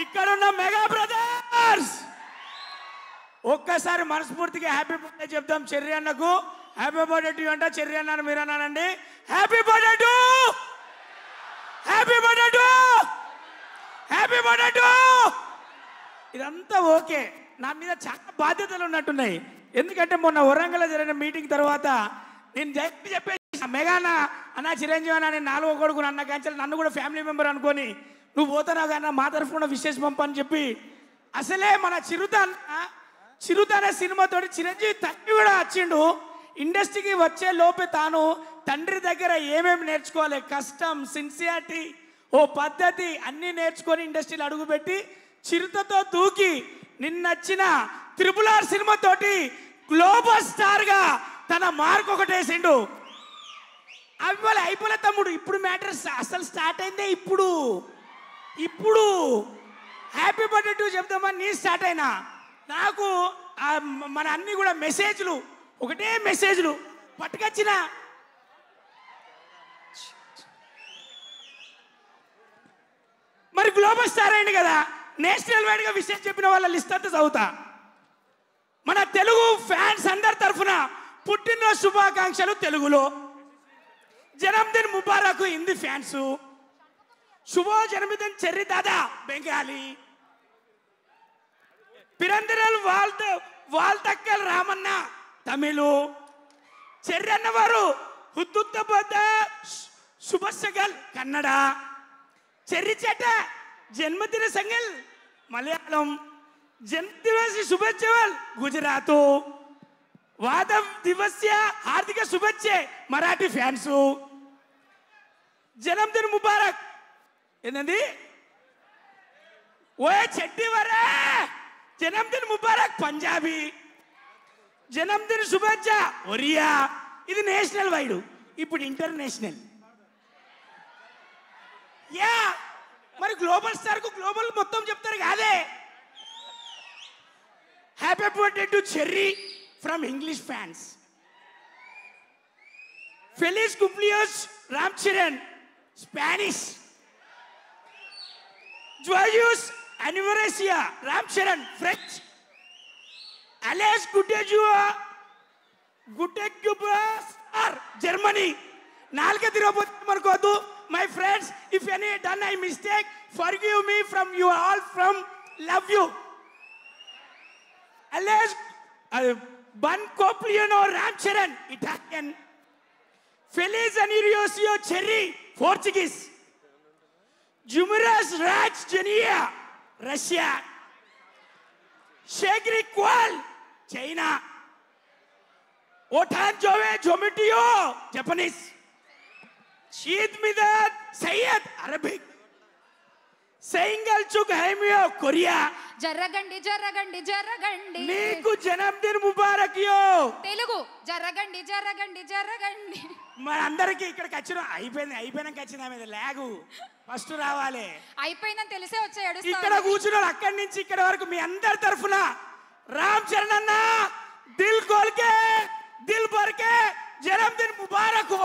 ఇక్కడున్న mega brothers ఒక్కసారి మనస్ఫూర్తిగా హ్యాపీ బర్త్డే చెప్దాం చెర్రి అన్నకు. హ్యాపీ బర్త్డే టు అంట చెర్రి అన్నాను మీరు అన్నానండి. Happy birthday to, happy birthday to, happy birthday to. ఇదంతా ఓకే, నా మీద చాలా బాధ్యతలు ఉన్నట్టున్నాయి. ఎందుకంటే మొన్న వరంగల్ జరిగిన మీటింగ్ తర్వాత నేను చెప్పేసి మెగాన అన్న చిరంజీవి అన్న నేను 4వ కొడుకు అన్న కాంచెలు నన్ను కూడా ఫ్యామిలీ మెంబర్ అనుకొని నువ్వు పోతున్నావు కానీ మా తరఫున విశేష పంపని చెప్పి అసలే మన చిరుత అనే సినిమాతోటి చిరంజీవి తండ్రి కూడా వచ్చిండు. ఇండస్ట్రీకి వచ్చే లోపే తాను తండ్రి దగ్గర ఏమేమి నేర్చుకోవాలి, కష్టం, సిన్సియారిటీ, ఓ పద్ధతి అన్నీ నేర్చుకొని ఇండస్ట్రీలో అడుగుపెట్టి చిరుతతో దూకి నిన్నొచ్చిన RRR సినిమాతోటి గ్లోబల్ స్టార్గా తన మార్క్ ఒకటేసిండు. అవ్వాలి అయిపోలే తమ్ముడు, ఇప్పుడు మ్యాటర్ అసలు స్టార్ట్ అయిందే ఇప్పుడు. హ్యాపీ బర్త్డే టు చెప్తామని నీ స్టార్ట్ అయినా నాకు మన అన్ని కూడా మెసేజ్లు, ఒకటే మెసేజ్లు పట్టుకొచ్చిన. మరి గ్లోబల్ స్టార్ అయింది కదా, నేషనల్ వైడ్గా విషయం చెప్పిన వాళ్ళ లిస్ట్ అంతా చదువుతా. మన తెలుగు ఫ్యాన్స్ అందరి తరఫున పుట్టినరోజు శుభాకాంక్షలు తెలుగులో. జన్మదిన్ ముబారక్ హిందీ ఫ్యాన్స్. శుభో జన్మదిన్ చెర్రి దాదా బెంగాలీ. పిరందిరల్ వాల్తక్కల్ రామన్న తమిళు. చెర్రి అన్నవారు హుద్దుత్తబోద్ద శుభసగల్ కన్నడ. చెర్రి చేట జన్మదిన సంగల్ మలయాళం. జన్మదివస్ శుభేచ్ఛలు గుజరాత్. వాదం దివస్య హార్దిక శుభేచ్ఛ మరాఠీ ఫ్యాన్స్. జన్మదిన ముబారక్ ఏంటండి ఓయే చెట్టి వరే జన్మదిన ముబారక్ పంజాబీ. జన్మదిన శుభేచ్ఛ ఒరియా. ఇది నేషనల్ వైడ్. ఇప్పుడు ఇంటర్నేషనల్. యా మరి గ్లోబల్ స్టార్ కు గ్లోబల్ మొత్తం చెప్తారు కాదే. Happy birthday to Cherry from English fans. ఫెలిస్ కుప్లియోస్ రామ్ చరణ్ స్పానిష్. జోయూస్ అనివర్సియా రామ్ చరణ్ ఫ్రెంచ్. అలెస్ గుటెగ్యుబార్ జర్మనీ. నాలుగే తిరగబోతే అనుకోవద్దు. My friends, if any done I mistake forgive me from you all from love you. అలెస్ బన్ కోప్లియనో రామ్ చరణ్ ఇటాలియన్. ఫెలిస్ అనివర్సియో చెర్రీ పోర్చుగీస్. జుమరస్ రాజ్ జెనియా రష్యా. షేగ్రి క్వాల్ చైనా. ఓఠాన్ జోవే జోమిటియో జపనీస్. షీద్ మిదాద్ సయ్యద్ అరబిక్. సైంగల్ చుక్ హైమియో కొరియా. జర్రగండి జర్రగండి జర్రగండి నీకు జన్మదిన ముబారక్ యో తెలుగు. జర్రగండి జర్రగండి జర్రగండి. మనందరికి ఇక్కడికి వచ్చిన అయిపోయినాక వచ్చింది ఆమె లాగు. ఫస్ట్ రావాలి. అయిపోయిందని తెలిసే వచ్చాడు. ఇక్కడ కూర్చున్నాడు అక్కడి నుంచి ఇక్కడ వరకు మీ అందరి తరఫున రామ్ చరణ్ అన్న దిల్ కోల్కే దిల్ భర్కే జన్మదిన ముబారక్.